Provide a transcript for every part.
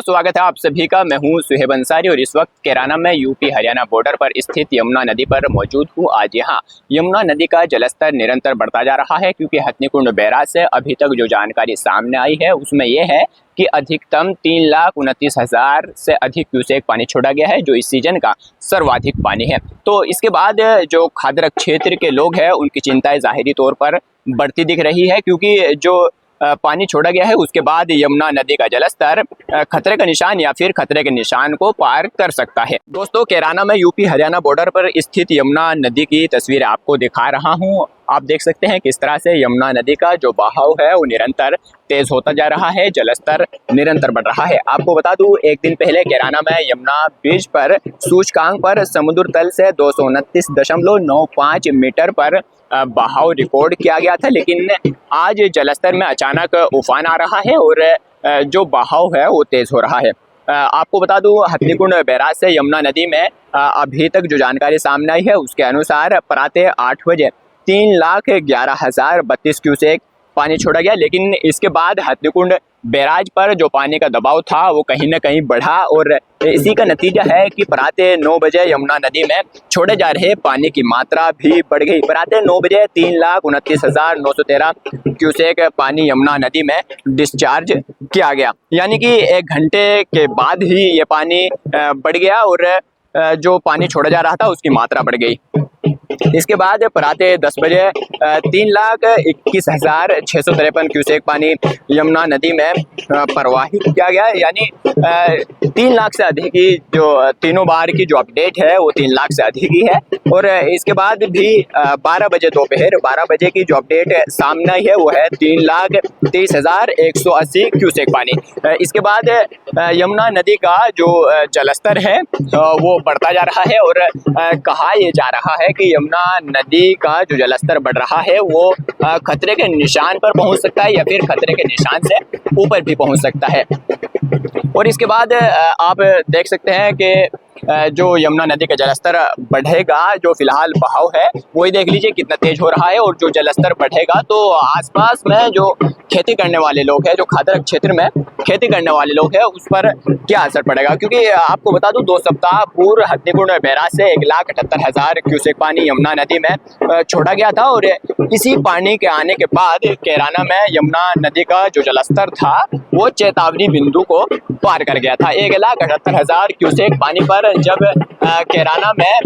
स्वागत है आप सभी का। मैं हूं सुहेब अंसारी और इस वक्त कैराना में यूपी हरियाणा बॉर्डर पर स्थित यमुना नदी पर मौजूद हूं। आज यहां यमुना नदी का जलस्तर निरंतर बढ़ता जा रहा है, क्योंकि हथनीकुंड बैराज से अभी तक जो जानकारी सामने आई है उसमें यह है कि अधिकतम 3,29,000 से अधिक क्यूसेक पानी छोड़ा गया है, जो इस सीजन का सर्वाधिक पानी है। तो इसके बाद जो खादरक क्षेत्र के लोग हैं उनकी चिंताएं जाहिरी तौर पर बढ़ती दिख रही है, क्योंकि जो पानी छोड़ा गया है उसके बाद यमुना नदी का जलस्तर खतरे का निशान या फिर खतरे के निशान को पार कर सकता है। दोस्तों, कैराना में यूपी हरियाणा बॉर्डर पर स्थित यमुना नदी की तस्वीर आपको दिखा रहा हूं। आप देख सकते हैं किस तरह से यमुना नदी का जो बहाव है वो निरंतर तेज होता जा रहा है, जलस्तर निरंतर बढ़ रहा है। आपको बता दूं, एक दिन पहले कैराना में यमुना ब्रिज पर सूचकांक पर समुद्र तल से 229.95 मीटर पर बहाव रिकॉर्ड किया गया था, लेकिन आज जलस्तर में अचानक उफान आ रहा है और जो बहाव है वो तेज हो रहा है। आपको बता दूं, हथनीकुंड बैराज से यमुना नदी में अभी तक जो जानकारी सामने आई है उसके अनुसार प्रातः 8 बजे 3,11,032 क्यूसेक पानी छोड़ा गया, लेकिन इसके बाद हथनीकुंड बैराज पर जो पानी का दबाव था वो कहीं ना कहीं बढ़ा और इसी का नतीजा है कि प्रातः 9 बजे यमुना नदी में छोड़े जा रहे पानी की मात्रा भी बढ़ गई। प्रातः 9 बजे 3,29,913 क्यूसेक पानी यमुना नदी में डिस्चार्ज किया गया, यानी कि 1 घंटे के बाद ही ये पानी बढ़ गया और जो पानी छोड़ा जा रहा था उसकी मात्रा बढ़ गई। इसके बाद प्रातः 10 बजे 3,21,653 क्यूसेक पानी यमुना नदी में प्रवाहित किया गया, यानी 3 लाख से अधिक की जो तीनों बार की जो अपडेट है वो 3 लाख से अधिक ही है। और इसके बाद भी 12 बजे दोपहर 12 बजे की जो अपडेट सामने आई है वो है 3,23,180 क्यूसेक पानी। इसके बाद यमुना नदी का जो जलस्तर है वो बढ़ता जा रहा है और कहा यह जा रहा है कि यमुना नदी का जो जलस्तर बढ़ रहा है वो खतरे के निशान पर पहुंच सकता है या फिर खतरे के निशान से ऊपर भी पहुंच सकता है। और इसके बाद आप देख सकते हैं कि जो यमुना नदी का जलस्तर बढ़ेगा, जो फिलहाल बहाव है वही देख लीजिए कितना तेज हो रहा है, और जो जलस्तर बढ़ेगा तो आसपास में जो खेती करने वाले लोग हैं, जो खादरक क्षेत्र में खेती करने वाले लोग हैं उस पर क्या असर पड़ेगा। क्योंकि आपको बता दूं, 2 सप्ताह पूर्व हथनीकुंड बैराज से 1,78,000 क्यूसेक पानी यमुना नदी में छोड़ा गया था और इसी पानी के आने के बाद कैराना में यमुना नदी का जो जलस्तर था वो चेतावनी बिंदु को पार कर गया था। 1,78,000 क्यूसेक पानी पर जब कैराना में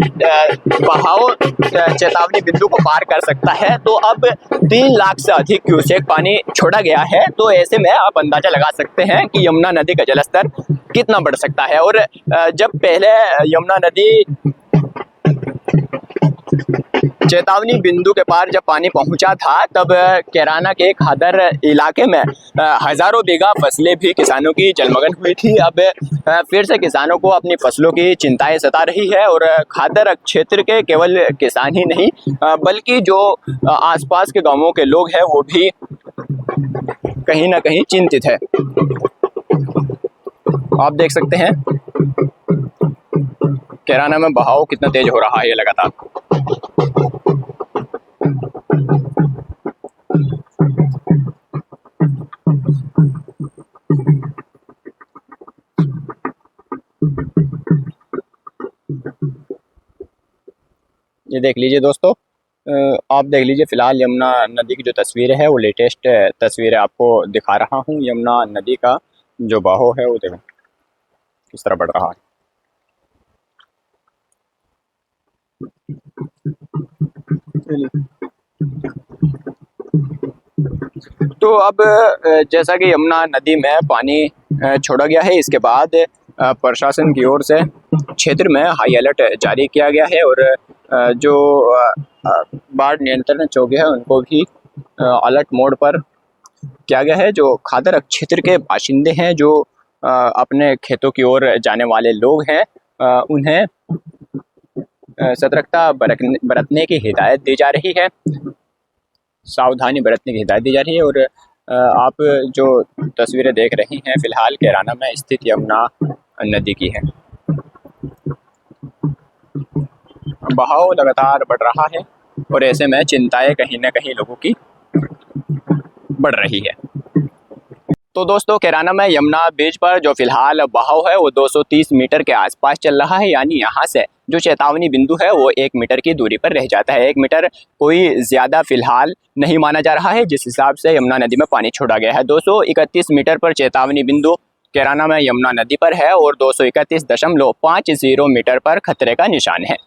बहाव चेतावनी बिंदु को पार कर सकता है तो अब 3 लाख से अधिक क्यूसेक पानी छोड़ा गया है। तो ऐसे में आप अंदाजा लगा सकते हैं कि यमुना नदी का जलस्तर कितना बढ़ सकता है। और जब पहले यमुना नदी चेतावनी बिंदु के पार जब पानी पहुंचा था तब कैराना के खादर इलाके में हजारों बीघा फसलें भी किसानों की जलमग्न हुई थी। अब फिर से किसानों को अपनी फसलों की चिंताएं सता रही है और खादर क्षेत्र के केवल किसान ही नहीं बल्कि जो आसपास के गांवों के लोग हैं वो भी कहीं ना कहीं चिंतित है। आप देख सकते हैं कैराना में बहाव कितना तेज हो रहा है ये लगातार। ये देख लीजिए दोस्तों, आप देख लीजिए फिलहाल यमुना नदी की जो तस्वीर है वो लेटेस्ट तस्वीर आपको दिखा रहा हूँ। यमुना नदी का जो बहाव है वो देखो किस तरह बढ़ रहा है। तो अब जैसा कि यमुना नदी में पानी छोड़ा गया है, इसके बाद प्रशासन की ओर से क्षेत्र में हाई अलर्ट जारी किया गया है और जो बाढ़ नियंत्रण चौकी है उनको भी अलर्ट मोड पर किया गया है। जो खादरक क्षेत्र के बाशिंदे हैं, जो अपने खेतों की ओर जाने वाले लोग हैं, उन्हें सतर्कता बरतने की हिदायत दी जा रही है, सावधानी बरतने की हिदायत दी जा रही है। और आप जो तस्वीरें देख रही हैं फिलहाल कैराना में स्थित यमुना नदी की है। बहाव लगातार बढ़ रहा है और ऐसे में चिंताएं कहीं ना कहीं लोगों की बढ़ रही है। तो दोस्तों कैराना में यमुना ब्रिज पर जो फिलहाल बहाव है वो 230 मीटर के आसपास चल रहा है, यानी यहाँ से जो चेतावनी बिंदु है वो 1 मीटर की दूरी पर रह जाता है। 1 मीटर कोई ज़्यादा फिलहाल नहीं माना जा रहा है जिस हिसाब से यमुना नदी में पानी छोड़ा गया है। 231 मीटर पर चेतावनी बिंदु कैराना में यमुना नदी पर है और 231.50 मीटर पर खतरे का निशान है।